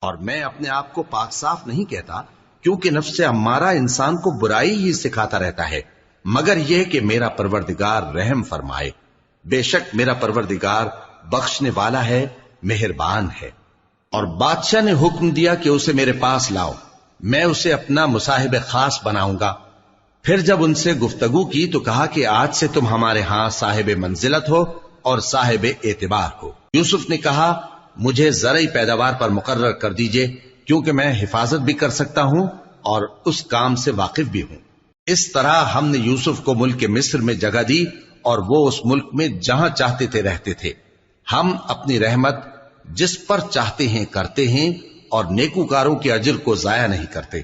اور میں اپنے آپ کو پاک صاف نہیں کہتا، کیونکہ نفس امارہ انسان کو برائی ہی سکھاتا رہتا ہے، مگر یہ کہ میرا پروردگار رحم فرمائے۔ بے شک میرا پروردگار بخشنے والا ہے، مہربان ہے۔ اور بادشاہ نے حکم دیا کہ اسے میرے پاس لاؤ، میں اسے اپنا مصاحب خاص بناؤں گا۔ پھر جب ان سے گفتگو کی تو کہا کہ آج سے تم ہمارے ہاں صاحب منزلت ہو اور صاحب اعتبار ہو۔ یوسف نے کہا مجھے زرعی پیداوار پر مقرر کر دیجئے، کیونکہ میں حفاظت بھی کر سکتا ہوں اور اس کام سے واقف بھی ہوں۔ اس طرح ہم نے یوسف کو ملک مصر میں جگہ دی اور وہ اس ملک میں جہاں چاہتے تھے رہتے تھے۔ ہم اپنی رحمت جس پر چاہتے ہیں کرتے ہیں اور نیکوکاروں کے اجر کو ضائع نہیں کرتے،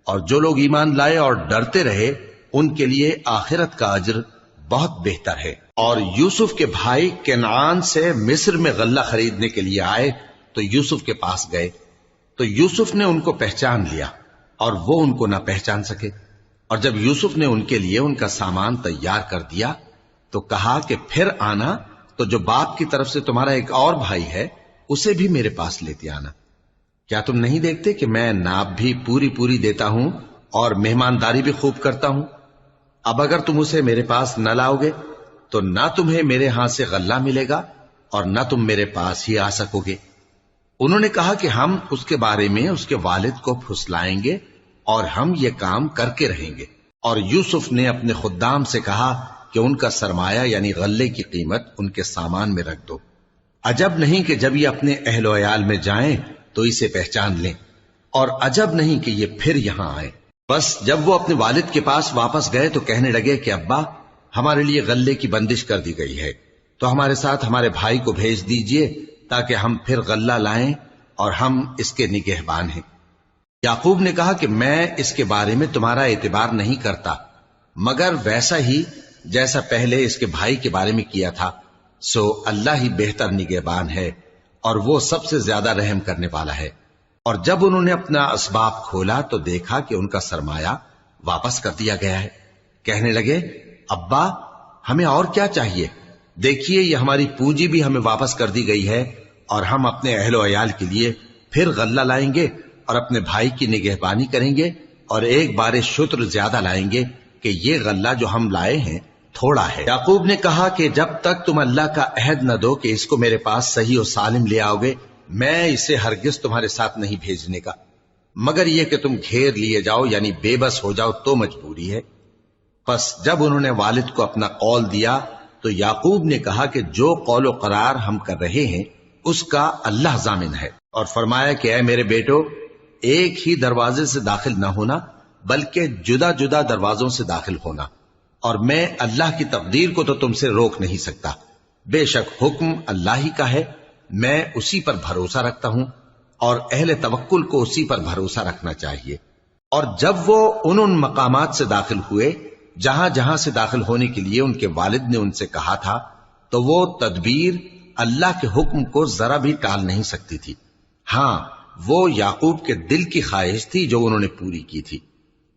اور جو لوگ ایمان لائے اور ڈرتے رہے ان کے لیے آخرت کا اجر بہت بہتر ہے۔ اور یوسف کے بھائی کنعان سے مصر میں غلہ خریدنے کے لیے آئے تو یوسف کے پاس گئے، تو یوسف نے ان کو پہچان لیا اور وہ ان کو نہ پہچان سکے۔ اور جب یوسف نے ان کے لیے ان کا سامان تیار کر دیا تو کہا کہ پھر آنا تو جو باپ کی طرف سے تمہارا ایک اور بھائی ہے اسے بھی میرے پاس لیتے آنا۔ کیا تم نہیں دیکھتے کہ میں ناب بھی پوری پوری دیتا ہوں اور مہمانداری بھی خوب کرتا ہوں؟ اب اگر تم اسے میرے پاس نہ لاؤ گے تو نہ تمہیں میرے ہاں سے غلہ ملے گا اور نہ تم میرے پاس ہی آ سکو گے۔ انہوں نے کہا کہ ہم اس کے بارے میں اس کے والد کو پھسلائیں گے اور ہم یہ کام کر کے رہیں گے۔ اور یوسف نے اپنے خدام سے کہا کہ ان کا سرمایہ یعنی غلے کی قیمت ان کے سامان میں رکھ دو۔ عجب نہیں کہ جب یہ اپنے اہل و عیال میں جائیں تو اسے پہچان لیں، اور عجب نہیں کہ یہ پھر یہاں آئیں۔ بس جب وہ اپنے والد کے پاس واپس گئے تو کہنے لگے کہ ابا ہمارے لیے غلے کی بندش کر دی گئی ہے، تو ہمارے ساتھ ہمارے بھائی کو بھیج دیجئے تاکہ ہم پھر غلہ لائیں اور ہم اس کے نگہبان ہیں۔ یعقوب نے کہا کہ میں اس کے بارے میں تمہارا اعتبار نہیں کرتا، مگر ویسا ہی جیسا پہلے اس کے بھائی کے بارے میں کیا تھا، سو اللہ ہی بہتر نگہبان ہے اور وہ سب سے زیادہ رحم کرنے والا ہے۔ اور جب انہوں نے اپنا اسباب کھولا تو دیکھا کہ ان کا سرمایہ واپس کر دیا گیا ہے۔ کہنے لگے ابا ہمیں اور کیا چاہیے، دیکھیے یہ ہماری پونجی بھی ہمیں واپس کر دی گئی ہے، اور ہم اپنے اہل و عیال کے لیے پھر غلہ لائیں گے اور اپنے بھائی کی نگہبانی کریں گے، اور ایک بار شتر زیادہ لائیں گے کہ یہ غلہ جو ہم لائے ہیں تھوڑا ہے۔ یعقوب نے کہا کہ جب تک تم اللہ کا عہد نہ دو کہ اس کو میرے پاس صحیح و سالم لے آؤ گے، میں اسے ہرگز تمہارے ساتھ نہیں بھیجنے کا، مگر یہ کہ تم گھیر لیے جاؤ یعنی بے بس ہو جاؤ تو مجبوری ہے۔ پس جب انہوں نے والد کو اپنا قول دیا تو یعقوب نے کہا کہ جو قول و قرار ہم کر رہے ہیں اس کا اللہ ضامن ہے، اور فرمایا کہ اے میرے بیٹو ایک ہی دروازے سے داخل نہ ہونا بلکہ جدا جدا دروازوں سے داخل ہونا، اور میں اللہ کی تقدیر کو تو تم سے روک نہیں سکتا، بے شک حکم اللہ ہی کا ہے، میں اسی پر بھروسہ رکھتا ہوں، اور اہل توکل کو اسی پر بھروسہ رکھنا چاہیے۔ اور جب وہ ان مقامات سے داخل ہوئے جہاں جہاں سے داخل ہونے کے لیے ان کے والد نے ان سے کہا تھا، تو وہ تدبیر اللہ کے حکم کو ذرا بھی ٹال نہیں سکتی تھی۔ ہاں وہ یعقوب کے دل کی خواہش تھی جو انہوں نے پوری کی تھی،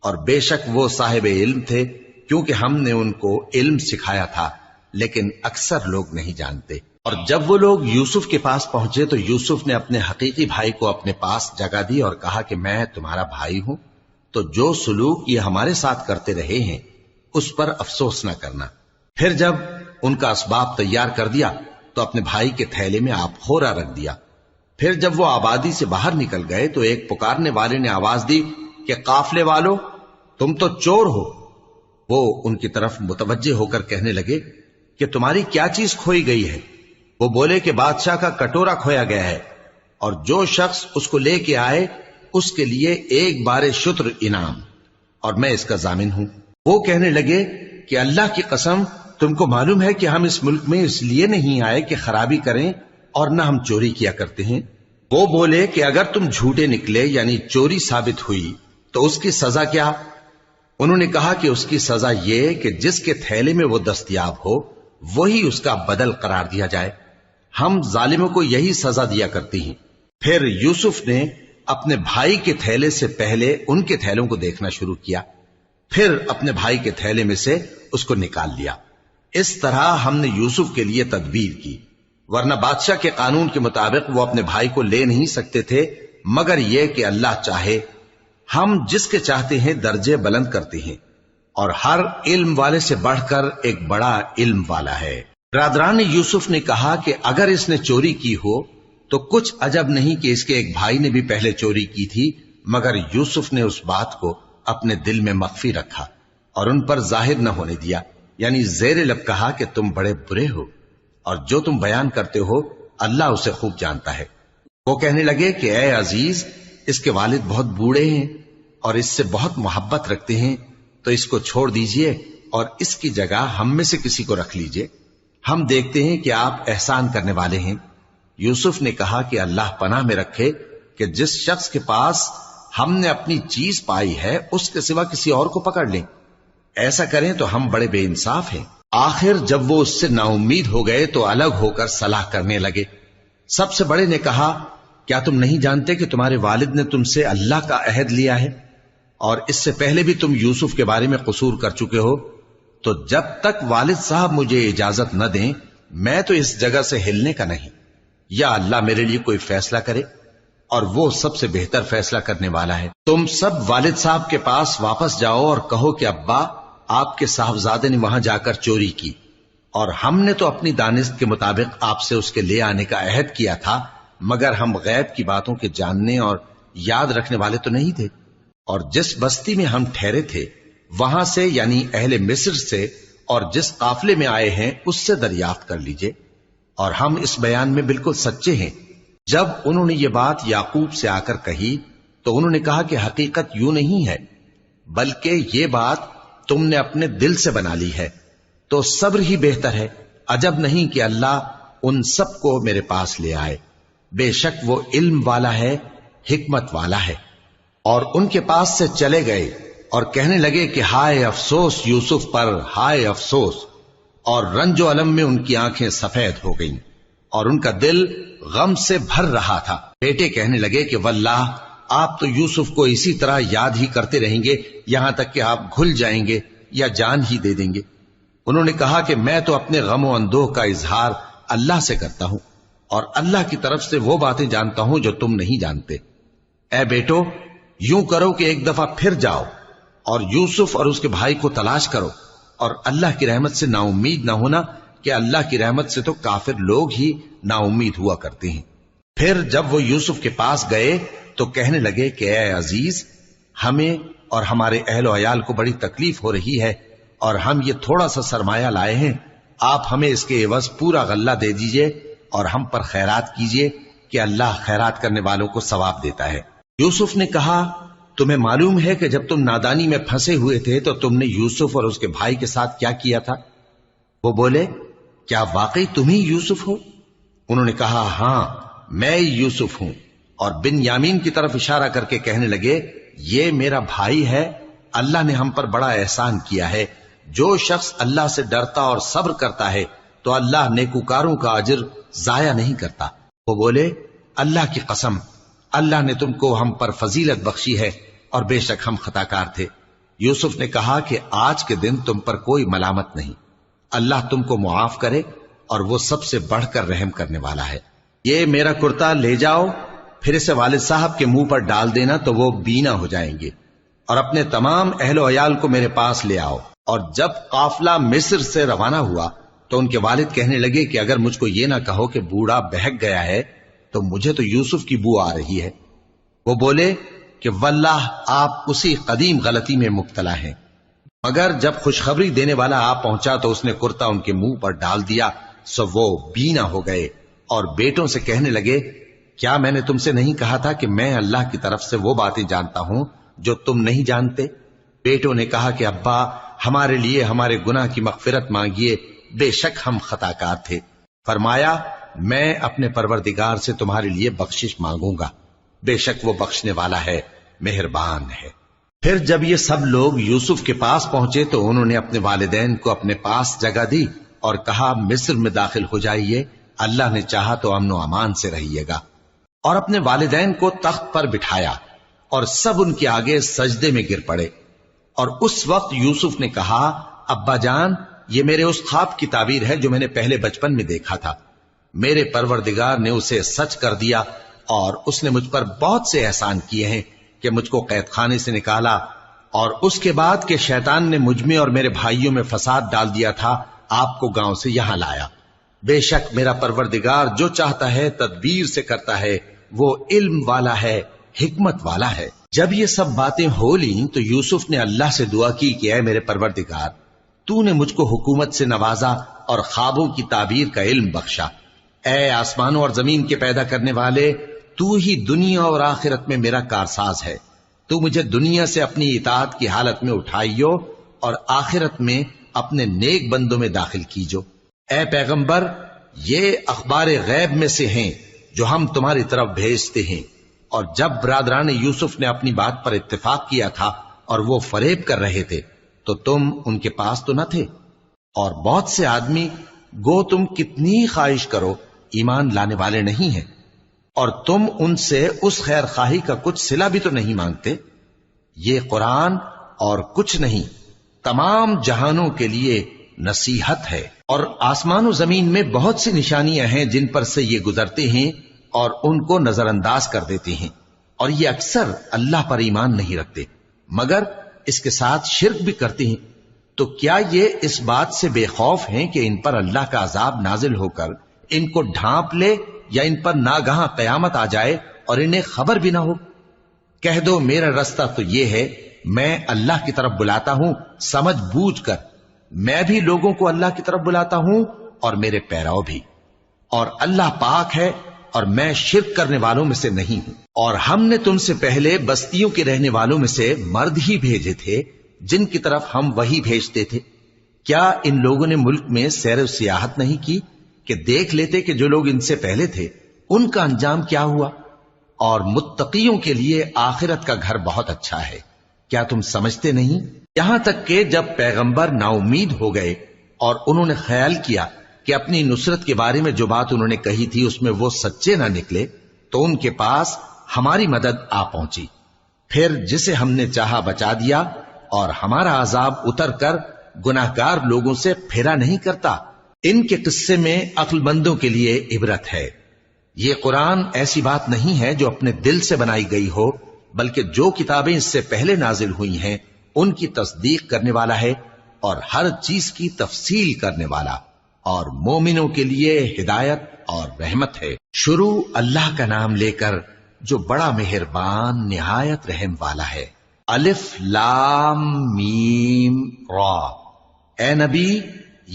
اور بے شک وہ صاحب علم تھے، کیونکہ ہم نے ان کو علم سکھایا تھا، لیکن اکثر لوگ نہیں جانتے۔ اور جب وہ لوگ یوسف کے پاس پہنچے تو یوسف نے اپنے حقیقی بھائی کو اپنے پاس جگہ دی اور کہا کہ میں تمہارا بھائی ہوں، تو جو سلوک یہ ہمارے ساتھ کرتے رہے ہیں اس پر افسوس نہ کرنا۔ پھر جب ان کا اسباب تیار کر دیا تو اپنے بھائی کے تھیلے میں آپ خورا رکھ دیا۔ پھر جب وہ آبادی سے باہر نکل گئے تو ایک پکارنے والے نے آواز دی کہ قافلے والو تم تو چور ہو۔ وہ ان کی طرف متوجہ ہو کر کہنے لگے کہ تمہاری کیا چیز کھوئی گئی ہے؟ وہ بولے کہ بادشاہ کا کٹورا کھویا گیا ہے، اور جو شخص اس کو لے کے آئے اس کے لیے ایک بار شتر انعام، اور میں اس کا ضامن ہوں۔ وہ کہنے لگے کہ اللہ کی قسم تم کو معلوم ہے کہ ہم اس ملک میں اس لیے نہیں آئے کہ خرابی کریں اور نہ ہم چوری کیا کرتے ہیں۔ وہ بولے کہ اگر تم جھوٹے نکلے یعنی چوری ثابت ہوئی تو اس کی سزا کیا؟ انہوں نے کہا کہ اس کی سزا یہ کہ جس کے تھیلے میں وہ دستیاب ہو وہی اس کا بدل قرار دیا جائے، ہم ظالموں کو یہی سزا دیا کرتی ہیں۔ پھر یوسف نے اپنے بھائی کے تھیلے سے پہلے ان کے تھیلوں کو دیکھنا شروع کیا، پھر اپنے بھائی کے تھیلے میں سے اس کو نکال لیا۔ اس طرح ہم نے یوسف کے لیے تدبیر کی، ورنہ بادشاہ کے قانون کے مطابق وہ اپنے بھائی کو لے نہیں سکتے تھے مگر یہ کہ اللہ چاہے ہم جس کے چاہتے ہیں درجے بلند کرتے ہیں، اور ہر علم والے سے بڑھ کر ایک بڑا علم والا ہے۔ برادران یوسف نے کہا کہ اگر اس نے چوری کی ہو تو کچھ عجب نہیں کہ اس کے ایک بھائی نے بھی پہلے چوری کی تھی، مگر یوسف نے اس بات کو اپنے دل میں مخفی رکھا اور ان پر ظاہر نہ ہونے دیا، یعنی زیر لب کہا کہ تم بڑے برے ہو اور جو تم بیان کرتے ہو اللہ اسے خوب جانتا ہے۔ وہ کہنے لگے کہ اے عزیز، اس کے والد بہت بوڑھے ہیں اور اس سے بہت محبت رکھتے ہیں، تو اس کو چھوڑ دیجئے اور اس کی جگہ ہم میں سے کسی کو رکھ لیجئے، ہم دیکھتے ہیں کہ آپ احسان کرنے والے ہیں۔ یوسف نے کہا کہ اللہ پناہ میں رکھے کہ جس شخص کے پاس ہم نے اپنی چیز پائی ہے اس کے سوا کسی اور کو پکڑ لیں، ایسا کریں تو ہم بڑے بے انصاف ہیں۔ آخر جب وہ اس سے نا امید ہو گئے تو الگ ہو کر صلاح کرنے لگے۔ سب سے بڑے نے کہا، کیا تم نہیں جانتے کہ تمہارے والد نے تم سے اللہ کا عہد لیا ہے اور اس سے پہلے بھی تم یوسف کے بارے میں قصور کر چکے ہو؟ تو جب تک والد صاحب مجھے اجازت نہ دیں میں تو اس جگہ سے ہلنے کا نہیں، یا اللہ میرے لیے کوئی فیصلہ کرے اور وہ سب سے بہتر فیصلہ کرنے والا ہے۔ تم سب والد صاحب کے پاس واپس جاؤ اور کہو کہ ابا، آپ کے صاحبزادے نے وہاں جا کر چوری کی اور ہم نے تو اپنی دانست کے مطابق آپ سے اس کے لے آنے کا عہد کیا تھا، مگر ہم غیب کی باتوں کے جاننے اور یاد رکھنے والے تو نہیں تھے، اور جس بستی میں ہم ٹھہرے تھے وہاں سے یعنی اہل مصر سے اور جس قافلے میں آئے ہیں اس سے دریافت کر لیجئے، اور ہم اس بیان میں بالکل سچے ہیں۔ جب انہوں نے یہ بات یعقوب سے آ کر کہی تو انہوں نے کہا کہ حقیقت یوں نہیں ہے، بلکہ یہ بات تم نے اپنے دل سے بنا لی ہے، تو صبر ہی بہتر ہے۔ عجب نہیں کہ اللہ ان سب کو میرے پاس لے آئے، بے شک وہ علم والا ہے، حکمت والا ہے۔ اور ان کے پاس سے چلے گئے اور کہنے لگے کہ ہائے افسوس یوسف پر، ہائے افسوس، اور رنج و الم میں ان کی آنکھیں سفید ہو گئیں اور ان کا دل غم سے بھر رہا تھا۔ بیٹے کہنے لگے کہ واللہ آپ تو یوسف کو اسی طرح یاد ہی کرتے رہیں گے یہاں تک کہ آپ گھل جائیں گے یا جان ہی دے دیں گے۔ انہوں نے کہا کہ میں تو اپنے غم و اندوہ کا اظہار اللہ سے کرتا ہوں اور اللہ کی طرف سے وہ باتیں جانتا ہوں جو تم نہیں جانتے۔ اے بیٹو، یوں کرو کہ ایک دفعہ پھر جاؤ اور یوسف اور اس کے بھائی کو تلاش کرو، اور اللہ کی رحمت سے نا امید نہ ہونا کہ اللہ کی رحمت سے تو کافر لوگ ہی نا امید ہوا کرتے ہیں۔ پھر جب وہ یوسف کے پاس گئے تو کہنے لگے کہ اے عزیز، ہمیں اور ہمارے اہل و عیال کو بڑی تکلیف ہو رہی ہے اور ہم یہ تھوڑا سا سرمایہ لائے ہیں، آپ ہمیں اس کے عوض پورا غلہ دے دیجئے اور ہم پر خیرات کیجئے کہ اللہ خیرات کرنے والوں کو ثواب دیتا ہے۔ یوسف نے کہا، تمہیں معلوم ہے کہ جب تم نادانی میں پھنسے ہوئے تھے تو تم نے یوسف اور اس کے بھائی کے ساتھ کیا کیا تھا؟ وہ بولے، کیا واقعی تم ہی یوسف ہو؟ انہوں نے کہا، ہاں میں یوسف ہوں، اور بن یامین کی طرف اشارہ کر کے کہنے لگے، یہ میرا بھائی ہے، اللہ نے ہم پر بڑا احسان کیا ہے۔ جو شخص اللہ سے ڈرتا اور صبر کرتا ہے تو اللہ نیکوکاروں کا اجر ضائع نہیں کرتا۔ وہ بولے، اللہ کی قسم، اللہ نے تم کو ہم پر فضیلت بخشی ہے اور بے شک ہم خطا کار تھے۔ یوسف نے کہا کہ آج کے دن تم پر کوئی ملامت نہیں، اللہ تم کو معاف کرے اور وہ سب سے بڑھ کر رحم کرنے والا ہے۔ یہ میرا کرتا لے جاؤ، پھر اسے والد صاحب کے منہ پر ڈال دینا تو وہ بینا ہو جائیں گے، اور اپنے تمام اہل و عیال کو میرے پاس لے آؤ۔ اور جب قافلہ مصر سے روانہ ہوا تو ان کے والد کہنے لگے کہ اگر مجھ کو یہ نہ کہو کہ بوڑھا بہک گیا ہے تو مجھے تو یوسف کی بو آ رہی ہے۔ وہ بولے کہ واللہ آپ اسی قدیم غلطی میں مبتلا ہیں۔ مگر جب خوشخبری دینے والا آ پہنچا تو اس نے کرتا ان کے منہ پر ڈال دیا، سو وہ بینا ہو گئے اور بیٹوں سے کہنے لگے، کیا میں نے تم سے نہیں کہا تھا کہ میں اللہ کی طرف سے وہ باتیں جانتا ہوں جو تم نہیں جانتے؟ بیٹوں نے کہا کہ ابا، ہمارے لیے ہمارے گناہ کی مغفرت مانگیے، بے شک ہم خطا کار تھے۔ فرمایا، میں اپنے پروردگار سے تمہارے لیے بخشش مانگوں گا، بے شک وہ بخشنے والا ہے، مہربان ہے۔ پھر جب یہ سب لوگ یوسف کے پاس پہنچے تو انہوں نے اپنے والدین کو اپنے پاس جگہ دی اور کہا، مصر میں داخل ہو جائیے، اللہ نے چاہا تو امن و امان سے رہیے گا۔ اور اپنے والدین کو تخت پر بٹھایا اور سب ان کے آگے سجدے میں گر پڑے۔ اور اس وقت یوسف نے کہا، ابا جان، یہ میرے اس خواب کی تعبیر ہے جو میں نے پہلے بچپن میں دیکھا تھا، میرے پروردگار نے اسے سچ کر دیا، اور اس نے مجھ پر بہت سے احسان کیے ہیں کہ مجھ کو قید خانے سے نکالا، اور اس کے بعد کہ شیطان نے مجھ میں اور میرے بھائیوں میں فساد ڈال دیا تھا، آپ کو گاؤں سے یہاں لایا۔ بے شک میرا پروردگار جو چاہتا ہے تدبیر سے کرتا ہے، وہ علم والا ہے، حکمت والا ہے۔ جب یہ سب باتیں ہو لیں تو یوسف نے اللہ سے دعا کی کہ اے میرے پروردگار، تو نے مجھ کو حکومت سے نوازا اور خوابوں کی تعبیر کا علم بخشا۔ اے آسمانوں اور زمین کے پیدا کرنے والے، تو ہی دنیا اور آخرت میں میرا کارساز ہے۔ تو مجھے دنیا سے اپنی اطاعت کی حالت میں اٹھائیو اور آخرت میں اپنے نیک بندوں میں داخل کیجو۔ اے پیغمبر، یہ اخبار غیب میں سے ہیں جو ہم تمہاری طرف بھیجتے ہیں۔ اور جب برادران یوسف نے اپنی بات پر اتفاق کیا تھا اور وہ فریب کر رہے تھے تو تم ان کے پاس تو نہ تھے، اور بہت سے آدمی گو تم کتنی خواہش کرو ایمان لانے والے نہیں ہیں، اور تم ان سے اس خیر خواہی کا کچھ صلہ بھی تو نہیں مانگتے۔ یہ قرآن اور کچھ نہیں تمام جہانوں کے لیے نصیحت ہے، اور آسمان و زمین میں بہت سی نشانیاں ہیں جن پر سے یہ گزرتے ہیں اور ان کو نظر انداز کر دیتے ہیں، اور یہ اکثر اللہ پر ایمان نہیں رکھتے مگر اس کے ساتھ شرک بھی کرتے ہیں۔ تو کیا یہ اس بات سے بے خوف ہیں کہ ان پر اللہ کا عذاب نازل ہو کر ان کو ڈھانپ لے، یا ان پر ناگہاں قیامت آ جائے اور انہیں خبر بھی نہ ہو؟ کہہ دو میرا رستہ تو یہ ہے، میں اللہ کی طرف بلاتا ہوں سمجھ بوجھ کر، میں بھی لوگوں کو اللہ کی طرف بلاتا ہوں اور میرے پیراؤ بھی، اور اللہ پاک ہے اور میں شرک کرنے والوں میں سے نہیں ہوں۔ اور ہم نے تم سے پہلے بستیوں کے رہنے والوں میں سے مرد ہی بھیجے تھے جن کی طرف ہم وہی بھیجتے تھے۔ کیا ان لوگوں نے ملک میں سیر و سیاحت نہیں کی کہ دیکھ لیتے کہ جو لوگ ان سے پہلے تھے ان کا انجام کیا ہوا؟ اور متقیوں کے لیے آخرت کا گھر بہت اچھا ہے، کیا تم سمجھتے نہیں؟ یہاں تک کہ جب پیغمبر نا امید ہو گئے اور انہوں نے خیال کیا کہ اپنی نصرت کے بارے میں جو بات انہوں نے کہی تھی اس میں وہ سچے نہ نکلے، تو ان کے پاس ہماری مدد آ پہنچی۔ پھر جسے ہم نے چاہا بچا دیا، اور ہمارا عذاب اتر کر گناہگار لوگوں سے پھرا نہیں کرتا۔ ان کے قصے میں عقل مندوں کے لیے عبرت ہے۔ یہ قرآن ایسی بات نہیں ہے جو اپنے دل سے بنائی گئی ہو، بلکہ جو کتابیں اس سے پہلے نازل ہوئی ہیں ان کی تصدیق کرنے والا ہے، اور ہر چیز کی تفصیل کرنے والا، اور مومنوں کے لیے ہدایت اور رحمت ہے۔ شروع اللہ کا نام لے کر جو بڑا مہربان نہایت رحم والا ہے۔ الف لام میم را۔ اے نبی،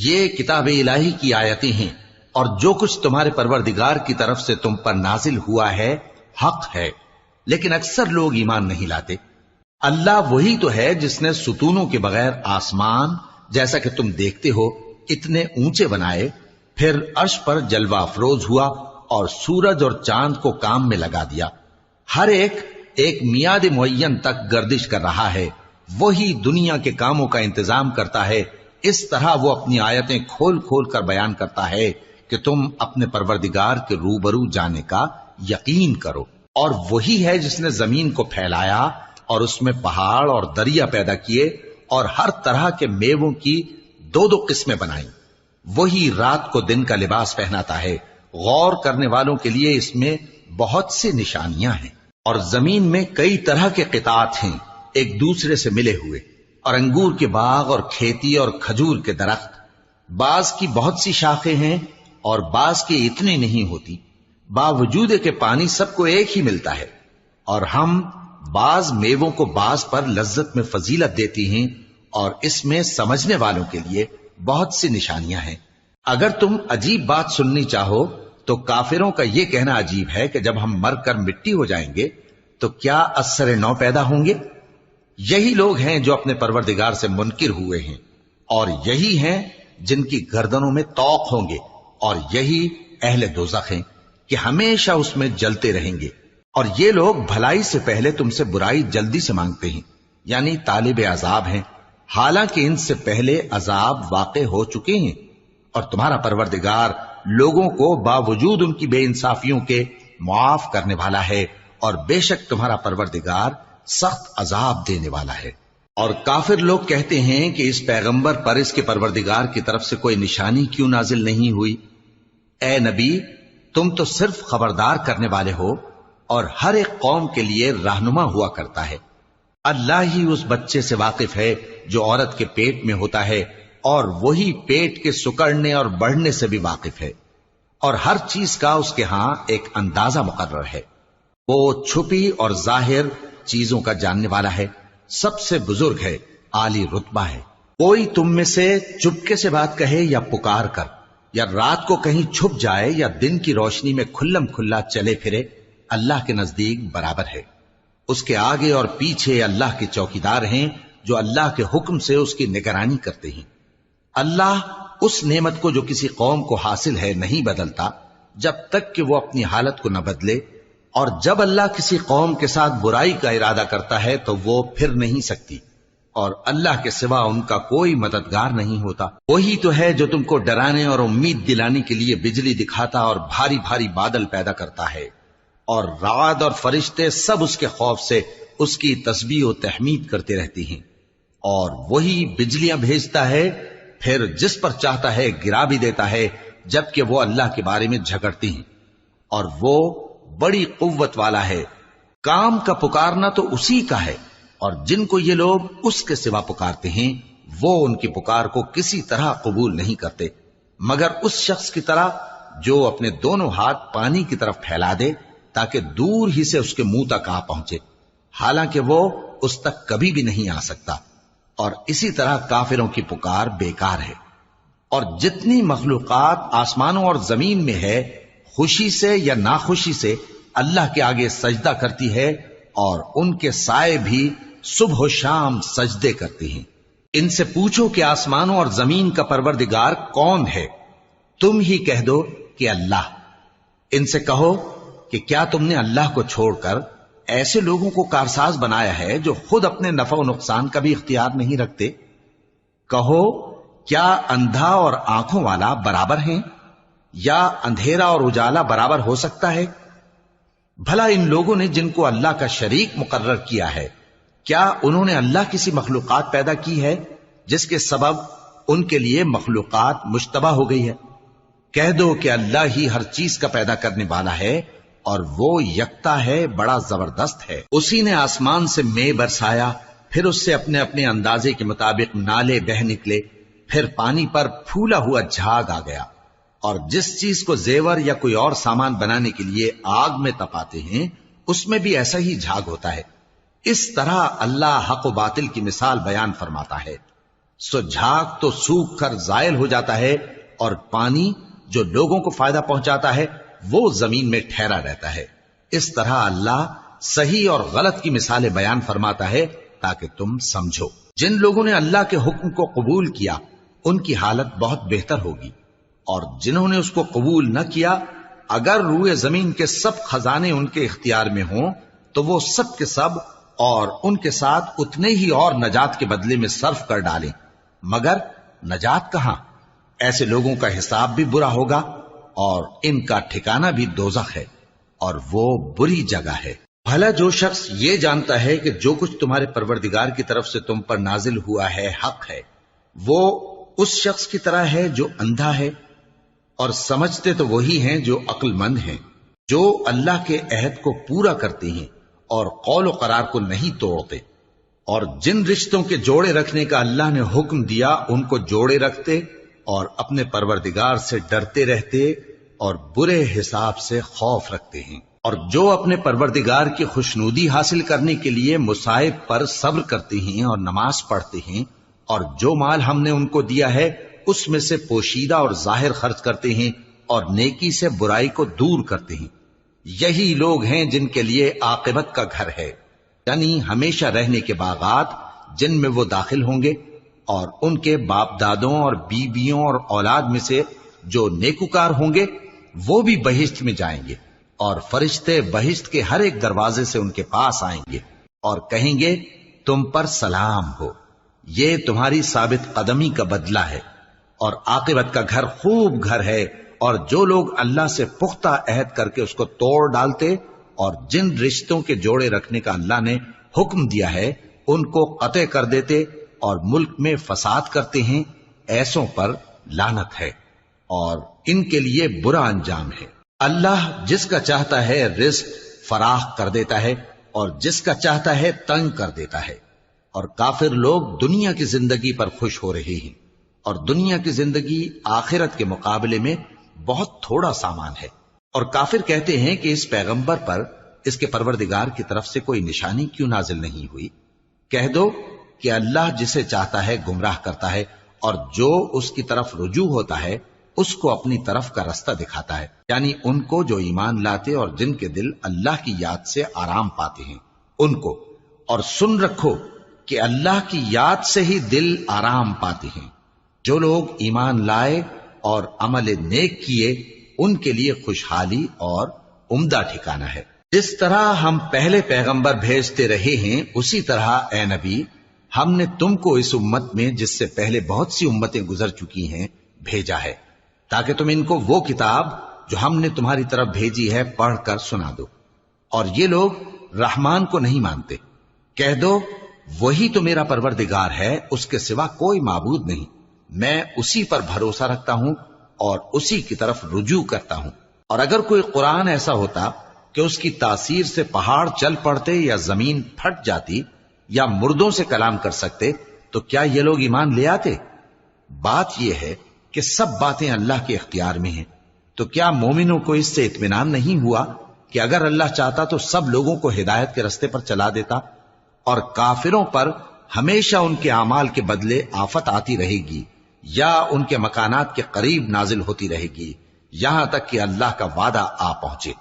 یہ کتاب الہی کی آیتیں ہیں، اور جو کچھ تمہارے پروردگار کی طرف سے تم پر نازل ہوا ہے حق ہے، لیکن اکثر لوگ ایمان نہیں لاتے۔ اللہ وہی تو ہے جس نے ستونوں کے بغیر آسمان جیسا کہ تم دیکھتے ہو اتنے اونچے بنائے، پھر عرش پر جلوہ افروز ہوا اور سورج اور چاند کو کام میں لگا دیا۔ ہر ایک میعاد معین تک گردش کر رہا ہے۔ وہی دنیا کے کاموں کا انتظام کرتا ہے۔ اس طرح وہ اپنی آیتیں کھول کھول کر بیان کرتا ہے کہ تم اپنے پروردگار کے روبرو جانے کا یقین کرو۔ اور وہی ہے جس نے زمین کو پھیلایا اور اس میں پہاڑ اور دریا پیدا کیے اور ہر طرح کے میووں کی دو دو قسمیں بنائیں۔ وہی رات کو دن کا لباس پہناتا ہے۔ غور کرنے والوں کے لیے اس میں بہت سی نشانیاں ہیں۔ اور زمین میں کئی طرح کے قطعات ہیں ایک دوسرے سے ملے ہوئے، اور انگور کے باغ اور کھیتی اور کھجور کے درخت، بعض کی بہت سی شاخیں ہیں اور بعض کی اتنی نہیں ہوتی، باوجود کہ پانی سب کو ایک ہی ملتا ہے۔ اور ہم بعض میووں کو بعض پر لذت میں فضیلت دیتی ہیں، اور اس میں سمجھنے والوں کے لیے بہت سی نشانیاں ہیں۔ اگر تم عجیب بات سننی چاہو تو کافروں کا یہ کہنا عجیب ہے کہ جب ہم مر کر مٹی ہو جائیں گے تو کیا اثر نو پیدا ہوں گے؟ یہی لوگ ہیں جو اپنے پروردگار سے منکر ہوئے ہیں، اور یہی ہیں جن کی گردنوں میں طوق ہوں گے، اور یہی اہل دوزخ ہیں کہ ہمیشہ اس میں جلتے رہیں گے۔ اور یہ لوگ بھلائی سے پہلے تم سے برائی جلدی سے مانگتے ہیں، یعنی طالب عذاب ہیں، حالانکہ ان سے پہلے عذاب واقع ہو چکے ہیں۔ اور تمہارا پروردگار لوگوں کو باوجود ان کی بے انصافیوں کے معاف کرنے والا ہے، اور بے شک تمہارا پروردگار سخت عذاب دینے والا ہے۔ اور کافر لوگ کہتے ہیں کہ اس پیغمبر پر اس کے پروردگار کی طرف سے کوئی نشانی کیوں نازل نہیں ہوئی؟ اے نبی، تم تو صرف خبردار کرنے والے ہو اور ہر ایک قوم کے لیے رہنما ہوا کرتا ہے۔ اللہ ہی اس بچے سے واقف ہے جو عورت کے پیٹ میں ہوتا ہے، اور وہی پیٹ کے سکڑنے اور بڑھنے سے بھی واقف ہے، اور ہر چیز کا اس کے ہاں ایک اندازہ مقرر ہے۔ وہ چھپی اور ظاہر چیزوں کا جاننے والا ہے، سب سے بزرگ ہے، عالی رتبہ ہے۔ کوئی تم میں سے چپکے سے بات کہے یا پکار کر، یا رات کو کہیں چھپ جائے یا دن کی روشنی میں کھلم کھلا چلے پھرے، اللہ کے نزدیک برابر ہے۔ اس کے آگے اور پیچھے اللہ کے چوکیدار ہیں جو اللہ کے حکم سے اس کی نگرانی کرتے ہیں۔ اللہ اس نعمت کو جو کسی قوم کو حاصل ہے نہیں بدلتا جب تک کہ وہ اپنی حالت کو نہ بدلے، اور جب اللہ کسی قوم کے ساتھ برائی کا ارادہ کرتا ہے تو وہ پھر نہیں سکتی، اور اللہ کے سوا ان کا کوئی مددگار نہیں ہوتا۔ وہی تو ہے جو تم کو ڈرانے اور امید دلانے کے لیے بجلی دکھاتا اور بھاری بھاری بادل پیدا کرتا ہے، اور رعد اور فرشتے سب اس کے خوف سے اس کی تسبیح و تحمید کرتے رہتی ہیں۔ اور وہی بجلیاں بھیجتا ہے، پھر جس پر چاہتا ہے گرا بھی دیتا ہے، جبکہ وہ اللہ کے بارے میں جھگڑتی ہیں، اور وہ بڑی قوت والا ہے۔ کام کا پکارنا تو اسی کا ہے، اور جن کو یہ لوگ اس کے سوا پکارتے ہیں وہ ان کی پکار کو کسی طرح قبول نہیں کرتے، مگر اس شخص کی طرح جو اپنے دونوں ہاتھ پانی کی طرف پھیلا دے تاکہ دور ہی سے اس کے منہ تک آ پہنچے، حالانکہ وہ اس تک کبھی بھی نہیں آ سکتا۔ اور اسی طرح کافروں کی پکار بیکار ہے۔ اور جتنی مخلوقات آسمانوں اور زمین میں ہے، خوشی سے یا ناخوشی سے اللہ کے آگے سجدہ کرتی ہے، اور ان کے سائے بھی صبح و شام سجدے کرتی ہیں۔ ان سے پوچھو کہ آسمانوں اور زمین کا پروردگار کون ہے؟ تم ہی کہہ دو کہ اللہ۔ ان سے کہو کہ کیا تم نے اللہ کو چھوڑ کر ایسے لوگوں کو کارساز بنایا ہے جو خود اپنے نفع و نقصان کا بھی اختیار نہیں رکھتے؟ کہو کیا اندھا اور آنکھوں والا برابر ہیں، یا اندھیرا اور اجالا برابر ہو سکتا ہے؟ بھلا ان لوگوں نے جن کو اللہ کا شریک مقرر کیا ہے، کیا انہوں نے اللہ کسی مخلوقات پیدا کی ہے جس کے سبب ان کے لیے مخلوقات مشتبہ ہو گئی ہے؟ کہہ دو کہ اللہ ہی ہر چیز کا پیدا کرنے والا ہے، اور وہ یکتا ہے، بڑا زبردست ہے۔ اسی نے آسمان سے مے برسایا، پھر اس سے اپنے اپنے اندازے کے مطابق نالے بہ نکلے، پھر پانی پر پھولا ہوا جھاگ آ گیا۔ اور جس چیز کو زیور یا کوئی اور سامان بنانے کے لیے آگ میں تپاتے ہیں اس میں بھی ایسا ہی جھاگ ہوتا ہے۔ اس طرح اللہ حق و باطل کی مثال بیان فرماتا ہے۔ سو جھاگ تو سوکھ کر زائل ہو جاتا ہے، اور پانی جو لوگوں کو فائدہ پہنچاتا ہے وہ زمین میں ٹھہرا رہتا ہے۔ اس طرح اللہ صحیح اور غلط کی مثالیں بیان فرماتا ہے تاکہ تم سمجھو۔ جن لوگوں نے اللہ کے حکم کو قبول کیا ان کی حالت بہت بہتر ہوگی، اور جنہوں نے اس کو قبول نہ کیا، اگر روئے زمین کے سب خزانے ان کے اختیار میں ہوں تو وہ سب کے سب اور ان کے ساتھ اتنے ہی اور نجات کے بدلے میں صرف کر ڈالیں، مگر نجات کہاں؟ ایسے لوگوں کا حساب بھی برا ہوگا، اور ان کا ٹھکانہ بھی دوزخ ہے، اور وہ بری جگہ ہے۔ بھلا جو شخص یہ جانتا ہے کہ جو کچھ تمہارے پروردگار کی طرف سے تم پر نازل ہوا ہے حق ہے، وہ اس شخص کی طرح ہے جو اندھا ہے؟ اور سمجھتے تو وہی ہیں جو عقل مند ہیں، جو اللہ کے عہد کو پورا کرتے ہیں اور قول و قرار کو نہیں توڑتے، اور جن رشتوں کے جوڑے رکھنے کا اللہ نے حکم دیا ان کو جوڑے رکھتے، اور اپنے پروردگار سے ڈرتے رہتے اور برے حساب سے خوف رکھتے ہیں۔ اور جو اپنے پروردگار کی خوشنودی حاصل کرنے کے لیے مصائب پر صبر کرتے ہیں اور نماز پڑھتے ہیں، اور جو مال ہم نے ان کو دیا ہے اس میں سے پوشیدہ اور ظاہر خرچ کرتے ہیں، اور نیکی سے برائی کو دور کرتے ہیں، یہی لوگ ہیں جن کے لیے عاقبت کا گھر ہے، یعنی ہمیشہ رہنے کے باغات جن میں وہ داخل ہوں گے، اور ان کے باپ دادوں اور بیویوں اور اولاد میں سے جو نیکوکار ہوں گے وہ بھی بہشت میں جائیں گے، اور فرشتے بہشت کے ہر ایک دروازے سے ان کے پاس آئیں گے اور کہیں گے تم پر سلام ہو، یہ تمہاری ثابت قدمی کا بدلہ ہے، اور عاقبت کا گھر خوب گھر ہے۔ اور جو لوگ اللہ سے پختہ عہد کر کے اس کو توڑ ڈالتے اور جن رشتوں کے جوڑے رکھنے کا اللہ نے حکم دیا ہے ان کو قطع کر دیتے اور ملک میں فساد کرتے ہیں، ایسوں پر لعنت ہے اور ان کے لیے برا انجام ہے۔ اللہ جس کا چاہتا ہے رزق فراخ کر دیتا ہے اور جس کا چاہتا ہے تنگ کر دیتا ہے۔ اور کافر لوگ دنیا کی زندگی پر خوش ہو رہے ہیں، اور دنیا کی زندگی آخرت کے مقابلے میں بہت تھوڑا سامان ہے۔ اور کافر کہتے ہیں کہ اس پیغمبر پر اس کے پروردگار کی طرف سے کوئی نشانی کیوں نازل نہیں ہوئی؟ کہہ دو کہ اللہ جسے چاہتا ہے گمراہ کرتا ہے، اور جو اس کی طرف رجوع ہوتا ہے اس کو اپنی طرف کا رستہ دکھاتا ہے، یعنی ان کو جو ایمان لاتے اور جن کے دل اللہ کی یاد سے آرام پاتے ہیں ان کو۔ اور سن رکھو کہ اللہ کی یاد سے ہی دل آرام پاتے ہیں۔ جو لوگ ایمان لائے اور عمل نیک کیے ان کے لیے خوشحالی اور عمدہ ٹھکانہ ہے۔ جس طرح ہم پہلے پیغمبر بھیجتے رہے ہیں اسی طرح اے نبی ہم نے تم کو اس امت میں جس سے پہلے بہت سی امتیں گزر چکی ہیں بھیجا ہے، تاکہ تم ان کو وہ کتاب جو ہم نے تمہاری طرف بھیجی ہے پڑھ کر سنا دو۔ اور یہ لوگ رحمان کو نہیں مانتے۔ کہہ دو وہی تو میرا پروردگار ہے، اس کے سوا کوئی معبود نہیں، میں اسی پر بھروسہ رکھتا ہوں اور اسی کی طرف رجوع کرتا ہوں۔ اور اگر کوئی قرآن ایسا ہوتا کہ اس کی تاثیر سے پہاڑ چل پڑتے یا زمین پھٹ جاتی یا مردوں سے کلام کر سکتے تو کیا یہ لوگ ایمان لے آتے؟ بات یہ ہے کہ سب باتیں اللہ کے اختیار میں ہیں۔ تو کیا مومنوں کو اس سے اطمینان نہیں ہوا کہ اگر اللہ چاہتا تو سب لوگوں کو ہدایت کے رستے پر چلا دیتا؟ اور کافروں پر ہمیشہ ان کے اعمال کے بدلے آفت آتی رہے گی یا ان کے مکانات کے قریب نازل ہوتی رہے گی یہاں تک کہ اللہ کا وعدہ آ پہنچے۔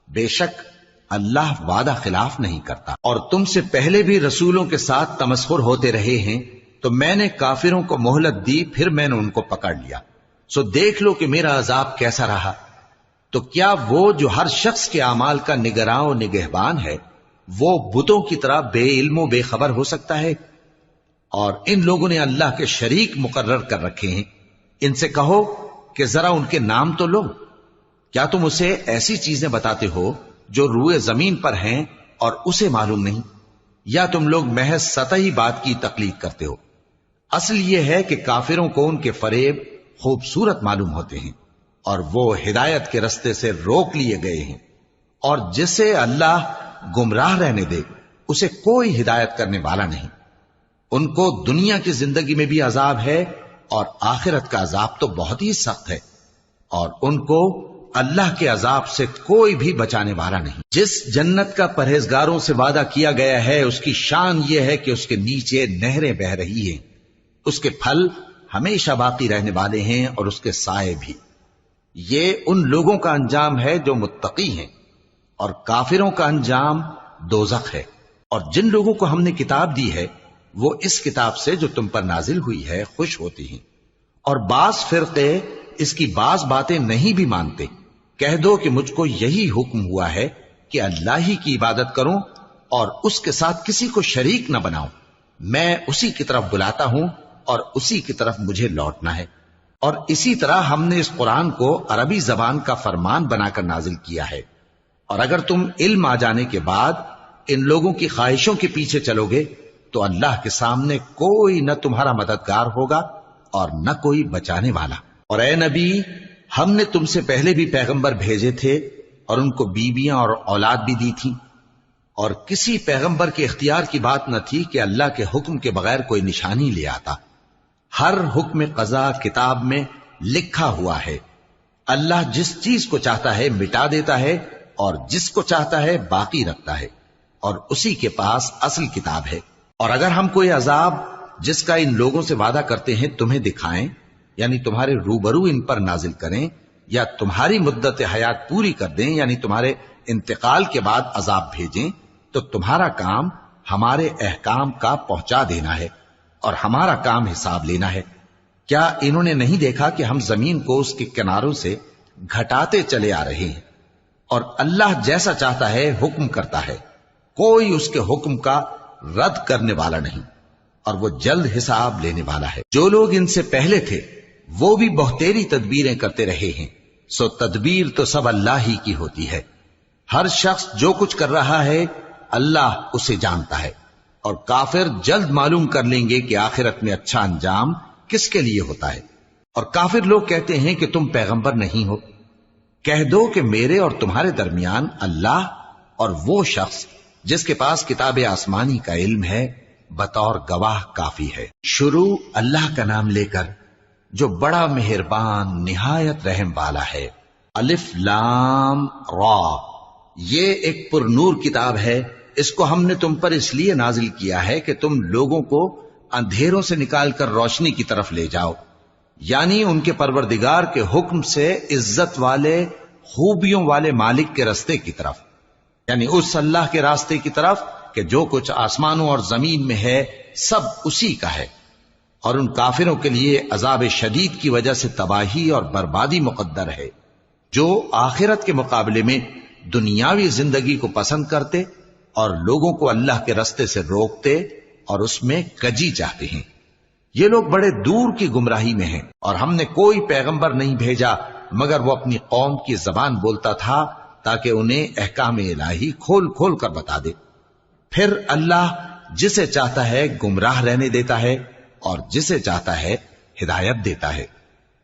بے شک اللہ وعدہ خلاف نہیں کرتا۔ اور تم سے پہلے بھی رسولوں کے ساتھ تمسخر ہوتے رہے ہیں تو میں نے کافروں کو مہلت دی، پھر میں نے ان کو پکڑ لیا۔ سو دیکھ لو کہ میرا عذاب کیسا رہا۔ تو کیا وہ جو ہر شخص کے اعمال کا نگراں و نگہبان ہے وہ بتوں کی طرح بے علم و بے خبر ہو سکتا ہے؟ اور ان لوگوں نے اللہ کے شریک مقرر کر رکھے ہیں۔ ان سے کہو کہ ذرا ان کے نام تو لو۔ کیا تم اسے ایسی چیزیں بتاتے ہو جو روئے زمین پر ہیں اور اسے معلوم نہیں، یا تم لوگ محض سطحی بات کی تقلید کرتے ہو؟ اصل یہ ہے کہ کافروں کو ان کے فریب خوبصورت معلوم ہوتے ہیں اور وہ ہدایت کے رستے سے روک لیے گئے ہیں، اور جسے اللہ گمراہ رہنے دے اسے کوئی ہدایت کرنے والا نہیں۔ ان کو دنیا کی زندگی میں بھی عذاب ہے اور آخرت کا عذاب تو بہت ہی سخت ہے، اور ان کو اللہ کے عذاب سے کوئی بھی بچانے والا نہیں۔ جس جنت کا پرہیزگاروں سے وعدہ کیا گیا ہے اس کی شان یہ ہے کہ اس کے نیچے نہریں بہ رہی ہیں، اس کے پھل ہمیشہ باقی رہنے والے ہیں اور اس کے سائے بھی۔ یہ ان لوگوں کا انجام ہے جو متقی ہیں، اور کافروں کا انجام دوزخ ہے۔ اور جن لوگوں کو ہم نے کتاب دی ہے وہ اس کتاب سے جو تم پر نازل ہوئی ہے خوش ہوتی ہیں، اور بعض فرقے اس کی بعض باتیں نہیں بھی مانتے۔ کہہ دو کہ مجھ کو یہی حکم ہوا ہے کہ اللہ ہی کی عبادت کروں اور اس کے ساتھ کسی کو شریک نہ بناؤں۔ میں اسی کی طرف بلاتا ہوں اور اسی کی طرف مجھے لوٹنا ہے۔ اور اسی طرح ہم نے اس قرآن کو عربی زبان کا فرمان بنا کر نازل کیا ہے۔ اور اگر تم علم آ جانے کے بعد ان لوگوں کی خواہشوں کے پیچھے چلو گے تو اللہ کے سامنے کوئی نہ تمہارا مددگار ہوگا اور نہ کوئی بچانے والا۔ اور اے نبی ہم نے تم سے پہلے بھی پیغمبر بھیجے تھے اور ان کو بیویاں اور اولاد بھی دی تھی، اور کسی پیغمبر کے اختیار کی بات نہ تھی کہ اللہ کے حکم کے بغیر کوئی نشانی لے آتا۔ ہر حکم قضا کتاب میں لکھا ہوا ہے۔ اللہ جس چیز کو چاہتا ہے مٹا دیتا ہے اور جس کو چاہتا ہے باقی رکھتا ہے، اور اسی کے پاس اصل کتاب ہے۔ اور اگر ہم کوئی عذاب جس کا ان لوگوں سے وعدہ کرتے ہیں تمہیں دکھائیں، یعنی تمہارے روبرو ان پر نازل کریں، یا تمہاری مدت حیات پوری کر دیں، یعنی تمہارے انتقال کے بعد عذاب بھیجیں، تو تمہارا کام ہمارے احکام کا پہنچا دینا ہے اور ہمارا کام حساب لینا ہے۔ کیا انہوں نے نہیں دیکھا کہ ہم زمین کو اس کے کناروں سے گھٹاتے چلے آ رہے ہیں؟ اور اللہ جیسا چاہتا ہے حکم کرتا ہے، کوئی اس کے حکم کا رد کرنے والا نہیں، اور وہ جلد حساب لینے والا ہے۔ جو لوگ ان سے پہلے تھے وہ بھی بہتیری تدبیریں کرتے رہے ہیں، سو تدبیر تو سب اللہ ہی کی ہوتی ہے۔ ہر شخص جو کچھ کر رہا ہے اللہ اسے جانتا ہے، اور کافر جلد معلوم کر لیں گے کہ آخرت میں اچھا انجام کس کے لیے ہوتا ہے۔ اور کافر لوگ کہتے ہیں کہ تم پیغمبر نہیں ہو۔ کہہ دو کہ میرے اور تمہارے درمیان اللہ اور وہ شخص جس کے پاس کتاب آسمانی کا علم ہے بطور گواہ کافی ہے۔ شروع اللہ کا نام لے کر جو بڑا مہربان نہایت رحم والا ہے۔ الف لام را، یہ ایک پر نور کتاب ہے، اس کو ہم نے تم پر اس لیے نازل کیا ہے کہ تم لوگوں کو اندھیروں سے نکال کر روشنی کی طرف لے جاؤ، یعنی ان کے پروردگار کے حکم سے عزت والے خوبیوں والے مالک کے راستے کی طرف، یعنی اس اللہ کے راستے کی طرف کہ جو کچھ آسمانوں اور زمین میں ہے سب اسی کا ہے۔ اور ان کافروں کے لیے عذاب شدید کی وجہ سے تباہی اور بربادی مقدر ہے، جو آخرت کے مقابلے میں دنیاوی زندگی کو پسند کرتے اور لوگوں کو اللہ کے راستے سے روکتے اور اس میں کجی چاہتے ہیں۔ یہ لوگ بڑے دور کی گمراہی میں ہیں، اور ہم نے کوئی پیغمبر نہیں بھیجا مگر وہ اپنی قوم کی زبان بولتا تھا تاکہ انہیں احکام الہی کھول کھول کر بتا دے۔ پھر اللہ جسے چاہتا ہے گمراہ رہنے دیتا ہے اور جسے چاہتا ہے ہدایت دیتا ہے،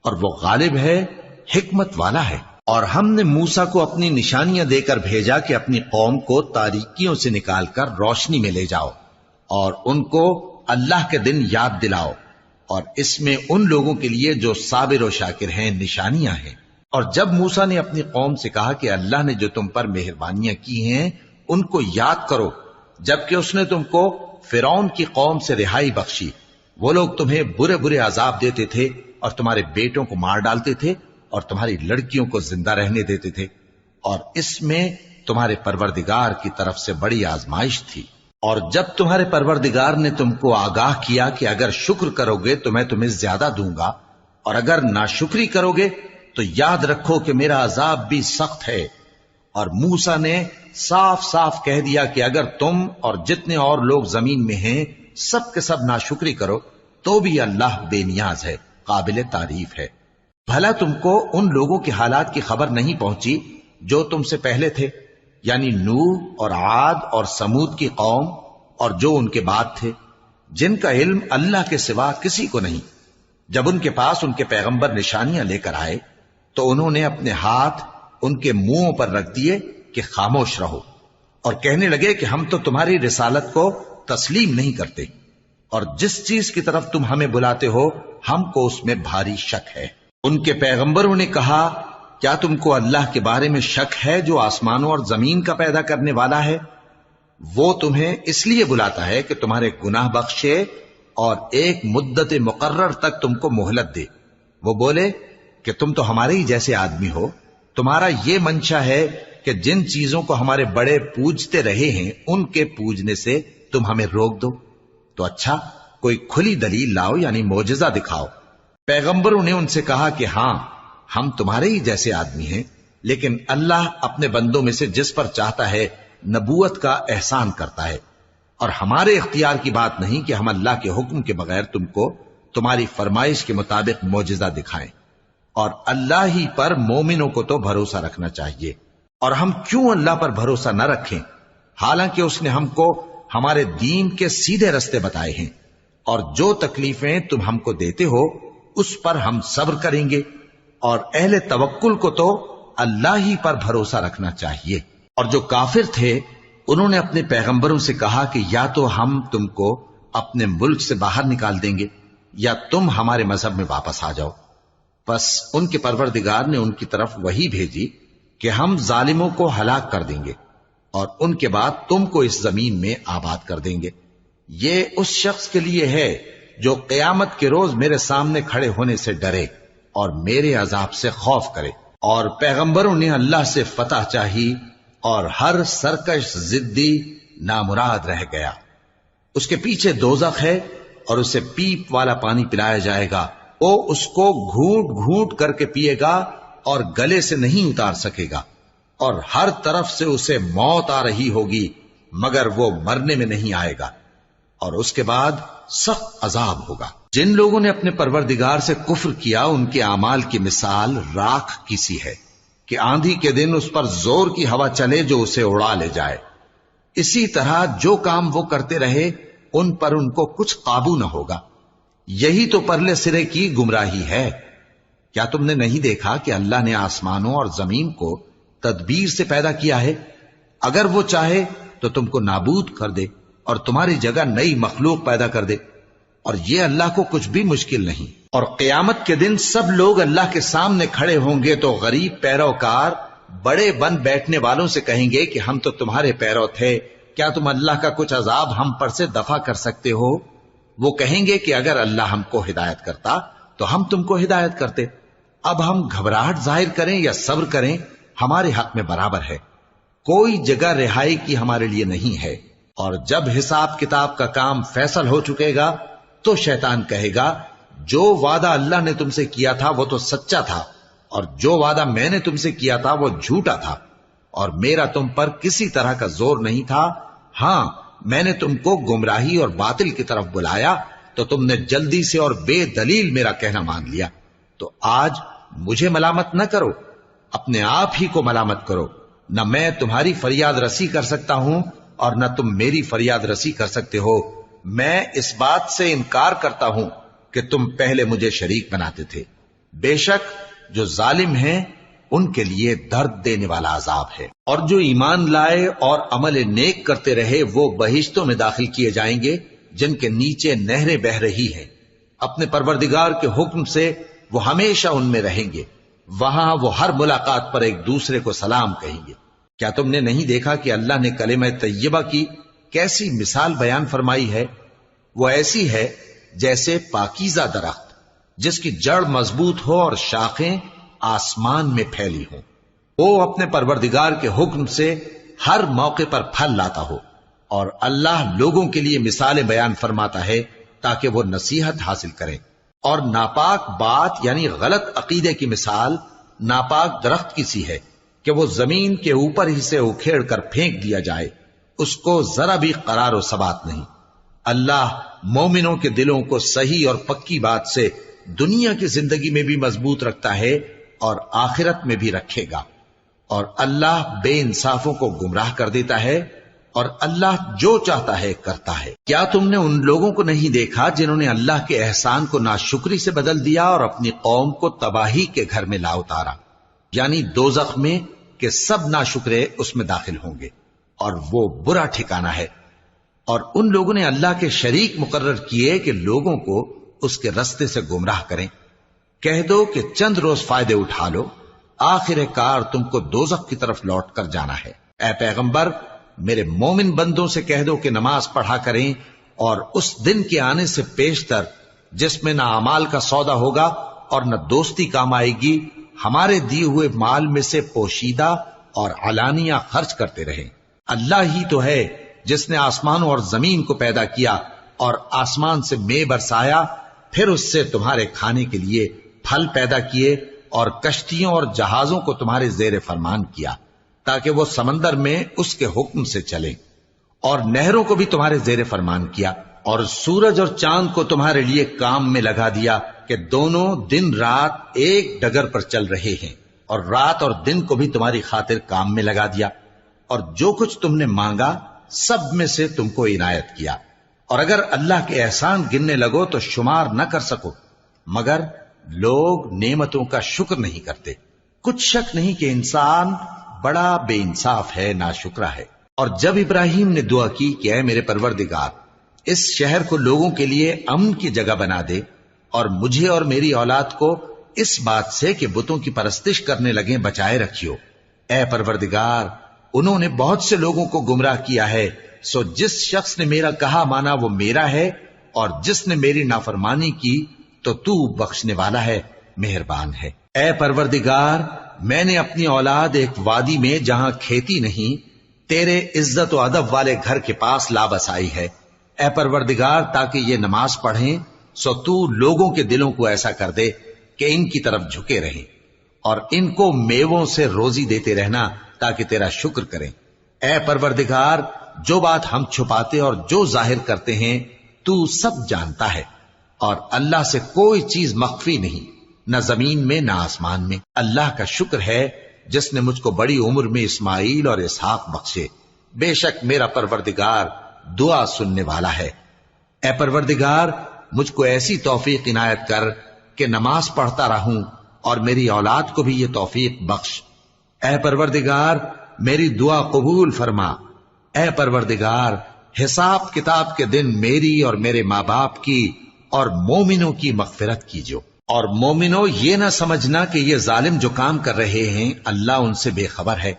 اور وہ غالب ہے، حکمت والا ہے۔ اور ہم نے موسیٰ کو اپنی نشانیاں دے کر بھیجا کہ اپنی قوم کو تاریکیوں سے نکال کر روشنی میں لے جاؤ اور ان کو اللہ کے دن یاد دلاؤ، اور اس میں ان لوگوں کے لیے جو صابر و شاکر ہیں نشانیاں ہیں۔ اور جب موسیٰ نے اپنی قوم سے کہا کہ اللہ نے جو تم پر مہربانیاں کی ہیں ان کو یاد کرو، جبکہ اس نے تم کو فرعون کی قوم سے رہائی بخشی، وہ لوگ تمہیں برے برے عذاب دیتے تھے اور تمہارے بیٹوں کو مار ڈالتے تھے اور تمہاری لڑکیوں کو زندہ رہنے دیتے تھے، اور اس میں تمہارے پروردگار کی طرف سے بڑی آزمائش تھی۔ اور جب تمہارے پروردگار نے تم کو آگاہ کیا کہ اگر شکر کرو گے تو میں تمہیں زیادہ دوں گا، اور اگر ناشکری کرو گے تو یاد رکھو کہ میرا عذاب بھی سخت ہے۔ اور موسیٰ نے صاف صاف کہہ دیا کہ اگر تم اور جتنے اور لوگ زمین میں ہیں سب کے سب ناشکری کرو تو بھی اللہ بے نیاز ہے، قابل تعریف ہے۔ بھلا تم کو ان لوگوں کے حالات کی خبر نہیں پہنچی جو تم سے پہلے تھے، یعنی نوح اور عاد اور سمود کی قوم اور جو ان کے بعد تھے، جن کا علم اللہ کے سوا کسی کو نہیں۔ جب ان کے پاس ان کے پیغمبر نشانیاں لے کر آئے تو انہوں نے اپنے ہاتھ ان کے منہوں پر رکھ دیے کہ خاموش رہو، اور کہنے لگے کہ ہم تو تمہاری رسالت کو تسلیم نہیں کرتے، اور جس چیز کی طرف تم ہمیں بلاتے ہو ہم کو اس میں بھاری شک ہے۔ ان کے پیغمبروں نے کہا کیا تم کو اللہ کے بارے میں شک ہے جو آسمانوں اور زمین کا پیدا کرنے والا ہے؟ وہ تمہیں اس لیے بلاتا ہے کہ تمہارے گناہ بخشے اور ایک مدت مقرر تک تم کو مہلت دے۔ وہ بولے کہ تم تو ہمارے ہی جیسے آدمی ہو، تمہارا یہ منشا ہے کہ جن چیزوں کو ہمارے بڑے پوجتے رہے ہیں ان کے پوجنے سے تم ہمیں روک دو، تو اچھا کوئی کھلی دلیل لاؤ، یعنی معجزہ دکھاؤ۔ پیغمبروں نے ان سے کہا کہ ہاں ہم تمہارے ہی جیسے آدمی ہیں، لیکن اللہ اپنے بندوں میں سے جس پر چاہتا ہے نبوت کا احسان کرتا ہے، اور ہمارے اختیار کی بات نہیں کہ ہم اللہ کے حکم کے بغیر تم کو تمہاری فرمائش کے مطابق معجزہ دکھائیں، اور اللہ ہی پر مومنوں کو تو بھروسہ رکھنا چاہیے۔ اور ہم کیوں اللہ پر بھروسہ نہ رکھیں حالانکہ اس نے ہم کو ہمارے دین کے سیدھے رستے بتائے ہیں، اور جو تکلیفیں تم ہم کو دیتے ہو اس پر ہم صبر کریں گے، اور اہل توکل کو تو اللہ ہی پر بھروسہ رکھنا چاہیے۔ اور جو کافر تھے انہوں نے اپنے پیغمبروں سے کہا کہ یا تو ہم تم کو اپنے ملک سے باہر نکال دیں گے یا تم ہمارے مذہب میں واپس آ جاؤ۔ بس ان کے پروردگار نے ان کی طرف وحی بھیجی کہ ہم ظالموں کو ہلاک کر دیں گے اور ان کے بعد تم کو اس زمین میں آباد کر دیں گے۔ یہ اس شخص کے لیے ہے جو قیامت کے روز میرے سامنے کھڑے ہونے سے ڈرے اور میرے عذاب سے خوف کرے۔ اور پیغمبروں نے اللہ سے فتح چاہی اور ہر سرکش ضدی نامراد رہ گیا۔ اس کے پیچھے دوزخ ہے اور اسے پیپ والا پانی پلایا جائے گا، وہ اس کو گھونٹ گھونٹ کر کے پیے گا اور گلے سے نہیں اتار سکے گا، اور ہر طرف سے اسے موت آ رہی ہوگی مگر وہ مرنے میں نہیں آئے گا، اور اس کے بعد سخت عذاب ہوگا۔ جن لوگوں نے اپنے پروردگار سے کفر کیا ان کے اعمال کی مثال راکھ کی سی ہے کہ آندھی کے دن اس پر زور کی ہوا چلے جو اسے اڑا لے جائے۔ اسی طرح جو کام وہ کرتے رہے ان پر ان کو کچھ قابو نہ ہوگا۔ یہی تو پرلے سرے کی گمراہی ہے۔ کیا تم نے نہیں دیکھا کہ اللہ نے آسمانوں اور زمین کو تدبیر سے پیدا کیا ہے اگر وہ چاہے تو تم کو نابود کر دے اور تمہاری جگہ نئی مخلوق پیدا کر دے، اور یہ اللہ کو کچھ بھی مشکل نہیں۔ اور قیامت کے دن سب لوگ اللہ کے سامنے کھڑے ہوں گے تو غریب پیروکار بڑے بن بیٹھنے والوں سے کہیں گے کہ ہم تو تمہارے پیرو تھے، کیا تم اللہ کا کچھ عذاب ہم پر سے دفع کر سکتے ہو؟ وہ کہیں گے کہ اگر اللہ ہم کو ہدایت کرتا تو ہم تم کو ہدایت کرتے۔ اب ہم گھبراہٹ ظاہر کریں یا صبر کریں، ہمارے حق میں برابر ہے، کوئی جگہ رہائی کی ہمارے لیے نہیں ہے۔ اور جب حساب کتاب کا کام فیصل ہو چکے گا تو شیطان کہے گا جو وعدہ اللہ نے تم سے کیا تھا وہ تو سچا تھا، اور جو وعدہ میں نے تم سے کیا تھا وہ جھوٹا تھا، اور میرا تم پر کسی طرح کا زور نہیں تھا۔ ہاں، میں نے تم کو گمراہی اور باطل کی طرف بلایا تو تم نے جلدی سے اور بے دلیل میرا کہنا مان لیا۔ تو آج مجھے ملامت نہ کرو، اپنے آپ ہی کو ملامت کرو۔ نہ میں تمہاری فریاد رسی کر سکتا ہوں اور نہ تم میری فریاد رسی کر سکتے ہو۔ میں اس بات سے انکار کرتا ہوں کہ تم پہلے مجھے شریک بناتے تھے۔ بے شک جو ظالم ہیں ان کے لیے درد دینے والا عذاب ہے۔ اور جو ایمان لائے اور عمل نیک کرتے رہے وہ بہشتوں میں داخل کیے جائیں گے جن کے نیچے نہریں بہہ رہی ہیں۔ اپنے پروردگار کے حکم سے وہ ہمیشہ ان میں رہیں گے، وہاں وہ ہر ملاقات پر ایک دوسرے کو سلام کہیں گے۔ کیا تم نے نہیں دیکھا کہ اللہ نے کلمہ طیبہ کی کیسی مثال بیان فرمائی ہے؟ وہ ایسی ہے جیسے پاکیزہ درخت جس کی جڑ مضبوط ہو اور شاخیں آسمان میں پھیلی ہوں۔ وہ اپنے پروردگار کے حکم سے ہر موقع پر پھل لاتا ہو، اور اللہ لوگوں کے لیے مثالیں بیان فرماتا ہے تاکہ وہ نصیحت حاصل کریں۔ اور ناپاک بات یعنی غلط عقیدے کی مثال ناپاک درخت کی سی ہے کہ وہ زمین کے اوپر ہی سے اکھیڑ کر پھینک دیا جائے، اس کو ذرا بھی قرار و ثبات نہیں۔ اللہ مومنوں کے دلوں کو صحیح اور پکی بات سے دنیا کی زندگی میں بھی مضبوط رکھتا ہے اور آخرت میں بھی رکھے گا۔ اور اللہ بے انصافوں کو گمراہ کر دیتا ہے، اور اللہ جو چاہتا ہے کرتا ہے۔ کیا تم نے ان لوگوں کو نہیں دیکھا جنہوں نے اللہ کے احسان کو ناشکری سے بدل دیا اور اپنی قوم کو تباہی کے گھر میں لا اتارا، یعنی دوزخ میں کہ سب ناشکرے اس میں داخل ہوں گے، اور وہ برا ٹھکانہ ہے۔ اور ان لوگوں نے اللہ کے شریک مقرر کیے کہ لوگوں کو اس کے رستے سے گمراہ کریں۔ کہہ دو کہ چند روز فائدے اٹھا لو، آخر کار تم کو دوزخ کی طرف لوٹ کر جانا ہے۔ اے پیغمبر، میرے مومن بندوں سے کہہ دو کہ نماز پڑھا کریں، اور اس دن کے آنے سے پیشتر جس میں نہ اعمال کا سودا ہوگا اور نہ دوستی کام آئے گی، ہمارے دیے ہوئے مال میں سے پوشیدہ اور علانیہ خرچ کرتے رہیں۔ اللہ ہی تو ہے جس نے آسمانوں اور زمین کو پیدا کیا اور آسمان سے مے برسایا، پھر اس سے تمہارے کھانے کے لیے پھل پیدا کیے اور کشتیوں اور جہازوں کو تمہارے زیر فرمان کیا تاکہ وہ سمندر میں اس کے حکم سے چلیں، اور نہروں کو بھی تمہارے زیر فرمان کیا، اور سورج اور چاند کو تمہارے لیے کام میں لگا دیا کہ دونوں دن رات ایک ڈگر پر چل رہے ہیں، اور رات اور دن کو بھی تمہاری خاطر کام میں لگا دیا، اور جو کچھ تم نے مانگا سب میں سے تم کو عنایت کیا۔ اور اگر اللہ کے احسان گننے لگو تو شمار نہ کر سکو، مگر لوگ نعمتوں کا شکر نہیں کرتے۔ کچھ شک نہیں کہ انسان بڑا بے انصاف ہے، ناشکرا ہے۔ اور جب ابراہیم نے دعا کی کہ اے میرے پروردگار، اس شہر کو لوگوں کے لیے امن کی جگہ بنا دے، اور مجھے اور میری اولاد کو اس بات سے کہ بتوں کی پرستش کرنے لگیں بچائے رکھیو۔ اے پروردگار، انہوں نے بہت سے لوگوں کو گمراہ کیا ہے، سو جس شخص نے میرا کہا مانا وہ میرا ہے، اور جس نے میری نافرمانی کی تو تو بخشنے والا ہے، مہربان ہے۔ اے پروردگار، میں نے اپنی اولاد ایک وادی میں جہاں کھیتی نہیں، تیرے عزت و ادب والے گھر کے پاس لا بسائی ہے۔ اے پروردگار، تاکہ یہ نماز پڑھیں، سو تو لوگوں کے دلوں کو ایسا کر دے کہ ان کی طرف جھکے رہیں، اور ان کو میووں سے روزی دیتے رہنا تاکہ تیرا شکر کریں۔ اے پروردگار، جو بات ہم چھپاتے اور جو ظاہر کرتے ہیں تو سب جانتا ہے، اور اللہ سے کوئی چیز مخفی نہیں، نہ زمین میں نہ آسمان میں۔ اللہ کا شکر ہے جس نے مجھ کو بڑی عمر میں اسماعیل اور اسحاق بخشے، بے شک میرا پروردگار دعا سننے والا ہے۔ اے پروردگار، مجھ کو ایسی توفیق عنایت کر کہ نماز پڑھتا رہوں، اور میری اولاد کو بھی یہ توفیق بخش۔ اے پروردگار، میری دعا قبول فرما۔ اے پروردگار، حساب کتاب کے دن میری اور میرے ماں باپ کی اور مومنوں کی مغفرت کیجو۔ اور مومنوں، یہ نہ سمجھنا کہ یہ ظالم جو کام کر رہے ہیں اللہ ان سے بے خبر ہے۔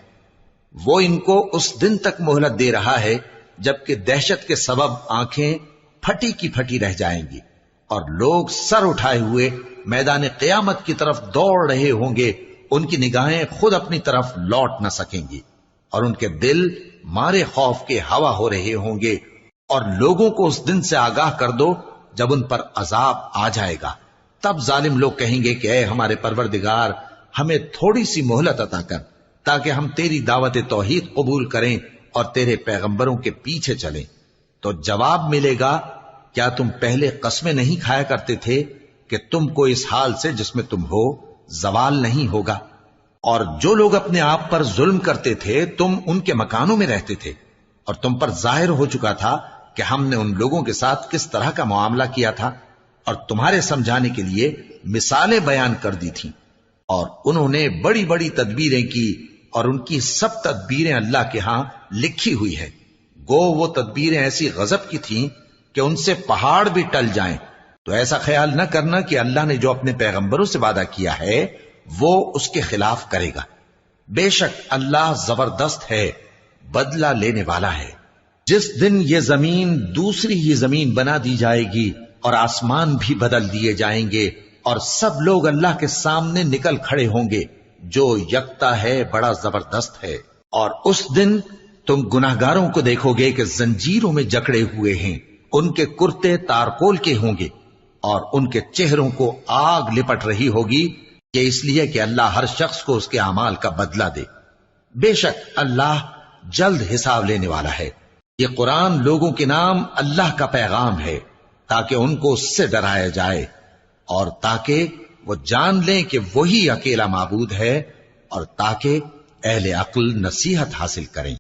وہ ان کو اس دن تک مہلت دے رہا ہے جبکہ دہشت کے سبب آنکھیں پھٹی کی پھٹی رہ جائیں گی اور لوگ سر اٹھائے ہوئے میدان قیامت کی طرف دوڑ رہے ہوں گے، ان کی نگاہیں خود اپنی طرف لوٹ نہ سکیں گی اور ان کے دل مارے خوف کے ہوا ہو رہے ہوں گے۔ اور لوگوں کو اس دن سے آگاہ کر دو جب ان پر عذاب آ جائے گا، تب ظالم لوگ کہیں گے کہ اے ہمارے پروردگار، ہمیں تھوڑی سی مہلت عطا کر تاکہ ہم تیری دعوت توحید قبول کریں اور تیرے پیغمبروں کے پیچھے چلیں۔ تو جواب ملے گا، کیا تم پہلے قسمیں نہیں کھایا کرتے تھے کہ تم کو اس حال سے جس میں تم ہو زوال نہیں ہوگا؟ اور جو لوگ اپنے آپ پر ظلم کرتے تھے تم ان کے مکانوں میں رہتے تھے، اور تم پر ظاہر ہو چکا تھا کہ ہم نے ان لوگوں کے ساتھ کس طرح کا معاملہ کیا تھا، اور تمہارے سمجھانے کے لیے مثالیں بیان کر دی تھیں۔ اور انہوں نے بڑی بڑی تدبیریں کی، اور ان کی سب تدبیریں اللہ کے ہاں لکھی ہوئی ہے۔ گو وہ تدبیریں ایسی غضب کی تھیں کہ ان سے پہاڑ بھی ٹل جائیں۔ تو ایسا خیال نہ کرنا کہ اللہ نے جو اپنے پیغمبروں سے وعدہ کیا ہے وہ اس کے خلاف کرے گا۔ بے شک اللہ زبردست ہے، بدلہ لینے والا ہے۔ جس دن یہ زمین دوسری ہی زمین بنا دی جائے گی اور آسمان بھی بدل دیے جائیں گے اور سب لوگ اللہ کے سامنے نکل کھڑے ہوں گے جو یکتا ہے، بڑا زبردست ہے۔ اور اس دن تم گناہگاروں کو دیکھو گے کہ زنجیروں میں جکڑے ہوئے ہیں، ان کے کرتے تارکول کے ہوں گے اور ان کے چہروں کو آگ لپٹ رہی ہوگی، کہ اس لیے کہ اللہ ہر شخص کو اس کے اعمال کا بدلہ دے۔ بے شک اللہ جلد حساب لینے والا ہے۔ یہ قرآن لوگوں کے نام اللہ کا پیغام ہے تاکہ ان کو اس سے ڈرایا جائے اور تاکہ وہ جان لیں کہ وہی اکیلا معبود ہے، اور تاکہ اہل عقل نصیحت حاصل کریں۔